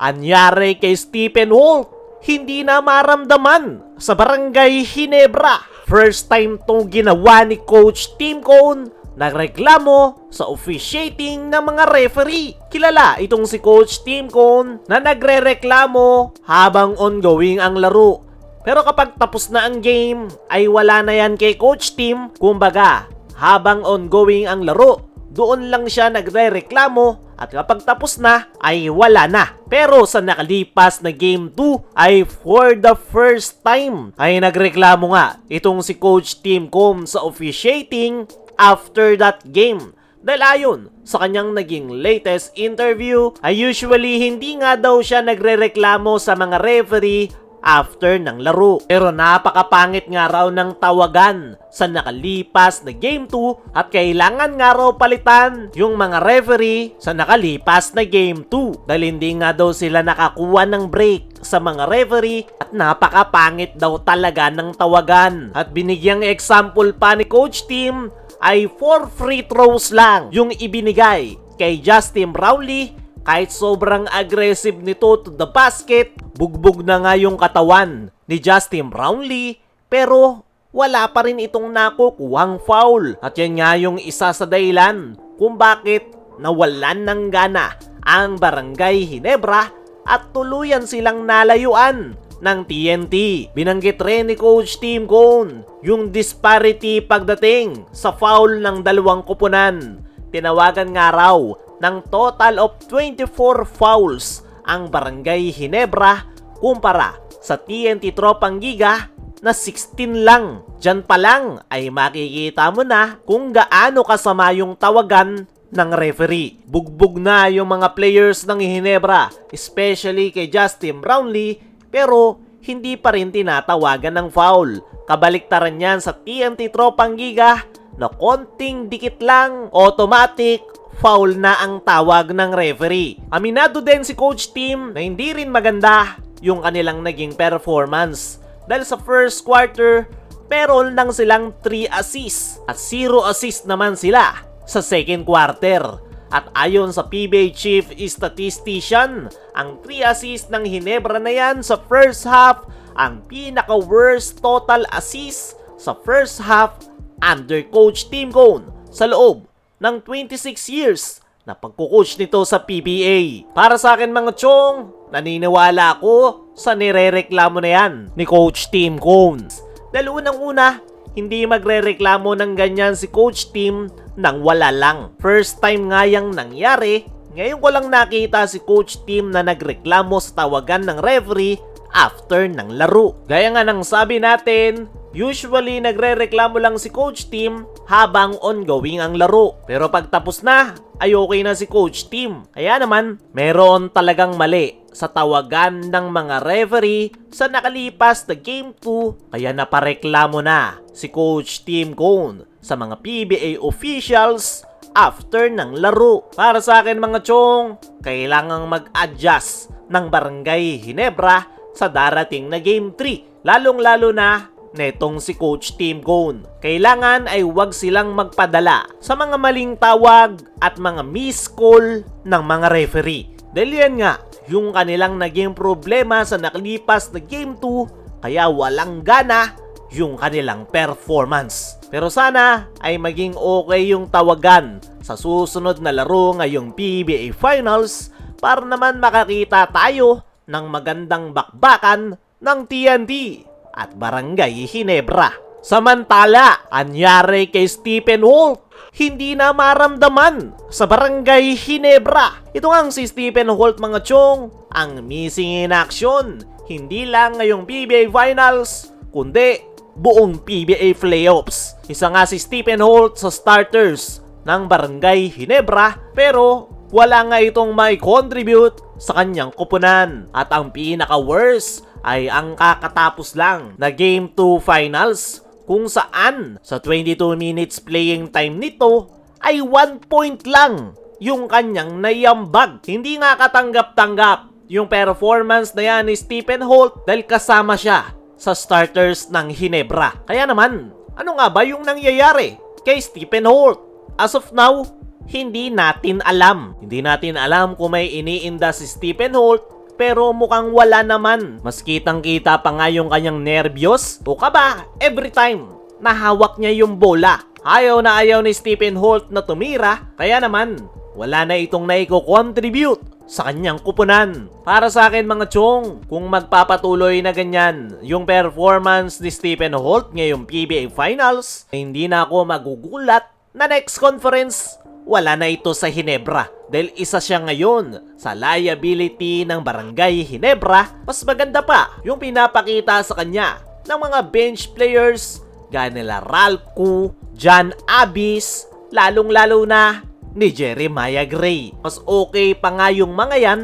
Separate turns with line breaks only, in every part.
Anyari kay Stephen Holt, hindi na maramdaman sa Barangay Ginebra. First time tong ginawa ni Coach Tim Cone, nagreklamo sa officiating ng mga referee. Kilala itong si Coach Tim Cone na nagrereklamo habang ongoing ang laro. Pero kapag tapos na ang game, ay wala na yan kay Coach Tim. Kumbaga, habang ongoing ang laro, doon lang siya nagrereklamo at kapag tapos na ay wala na. Pero sa nakalipas na Game 2 ay for the first time ay nagreklamo nga itong si Coach Tim Cone sa officiating after that game. Dahil ayon sa kanyang naging latest interview ay usually hindi nga daw siya nagrereklamo sa mga referee after ng laro. Pero napakapangit nga raw ng tawagan sa nakalipas na Game 2 at kailangan nga raw palitan yung mga referee sa nakalipas na Game 2 dahil hindi nga daw sila nakakuha ng break sa mga referee at napakapangit daw talaga ng tawagan. At binigyang example pa ni Coach Tim ay 4 free throws lang yung ibinigay kay Justin Brownlee. Kahit sobrang aggressive nito to the basket, bugbog na nga yung katawan ni Justin Brownlee, pero wala pa rin itong nakukuhang foul. At yan nga yung isa sa dahilan kung bakit nawalan ng gana ang Barangay Ginebra at tuluyan silang nalayuan ng TNT. Binanggit rin ni Coach Tim Cone yung disparity pagdating sa foul ng dalawang koponan. Tinawagan nga raw ng total of 24 fouls ang Barangay Ginebra kumpara sa TNT Tropang Giga na 16 lang. Diyan pa lang ay makikita mo na kung gaano kasama yung tawagan ng referee. Bugbog na yung mga players ng Ginebra, especially kay Justin Brownlee, pero hindi pa rin tinatawagan ng foul. Kabaliktaran yan sa TNT Tropang Giga na konting dikit lang, automatic foul na ang tawag ng referee. Aminado din si Coach Tim na hindi rin maganda yung kanilang naging performance. Dahil sa first quarter, meron lang silang 3 assists at 0 assist naman sila sa second quarter. At ayon sa PBA Chief Statistician, ang 3 assists ng Ginebra na yan sa first half, ang pinaka-worst total assist sa first half under Coach Tim Cone sa loob ng 26 years na pagkukoach nito sa PBA. Para sa akin mga chong, naniniwala ako sa nirereklamo na yan ni Coach Tim Cone. Dahil unang-una, hindi magrereklamo ng ganyan si Coach Tim nang wala lang. First time nga yang nangyari, ngayon ko lang nakita si Coach Tim na nagreklamo sa tawagan ng referee after ng laro. Gaya nga ng sabi natin, usually nagrereklamo lang si Coach Tim habang ongoing ang laro. Pero pag tapos na, ay okay na si Coach Tim. Kaya naman, meron talagang mali sa tawagan ng mga referee sa nakalipas na Game 2. Kaya napareklamo na si Coach Tim Cone sa mga PBA officials after ng laro. Para sa akin mga chong, kailangang mag-adjust ng Barangay Ginebra sa darating na Game 3. Lalong-lalo na netong si Coach Tim Cone. Kailangan ay huwag silang magpadala sa mga maling tawag at mga miss call ng mga referee. Dahil yan nga, yung kanilang naging problema sa nakalipas na Game 2, kaya walang gana yung kanilang performance. Pero sana ay maging okay yung tawagan sa susunod na laro ngayong PBA Finals para naman makakita tayo ng magandang bakbakan ng TNT at Barangay Ginebra. Samantala, anyari kay Stephen Holt, hindi na maramdaman sa Barangay Ginebra. Ito nga si Stephen Holt mga chong, ang missing in action, hindi lang ngayong PBA Finals, kundi buong PBA Playoffs. Isa nga si Stephen Holt sa starters ng Barangay Ginebra, pero wala nga itong may contribute sa kanyang koponan. At ang pinaka-worst ay ang kakatapos lang na Game 2 Finals kung saan sa 22 minutes playing time nito ay 1 point lang yung kanyang naiambag. Hindi nga katanggap-tanggap yung performance na yan ni Stephen Holt dahil kasama siya sa starters ng Ginebra. Kaya naman, ano nga ba yung nangyayari kay Stephen Holt? As of now, hindi natin alam. Hindi natin alam kung may iniinda si Stephen Holt, pero mukhang wala naman. Mas kitang-kita pa nga yung kanyang nerbiyos o kaba every time na hawak niya yung bola. Ayaw na ayaw ni Stephen Holt na tumira, kaya naman wala na itong naiko-contribute sa kanyang kupunan. Para sa akin mga chong, kung magpapatuloy na ganyan yung performance ni Stephen Holt ngayong PBA Finals, hindi na ako magugulat na next conference wala na ito sa Ginebra. Dahil isa siya ngayon sa liability ng Barangay Ginebra. Mas maganda pa yung pinapakita sa kanya ng mga bench players gaya nila Ralco, John Abis, lalong-lalo na ni Jeremiah Gray. Mas okay pa nga yung mga yan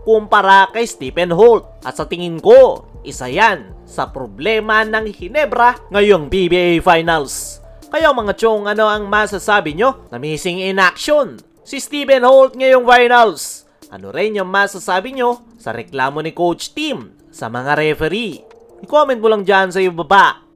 kumpara kay Stephen Holt. At sa tingin ko, isa yan sa problema ng Ginebra ngayong PBA Finals. Kaya mga chong, ano ang masasabi nyo na missing in action si Stephen Holt ngayong Finals? Ano rin yung masasabi nyo sa reklamo ni Coach Tim sa mga referee? I-comment mo lang dyan sa iyo baba.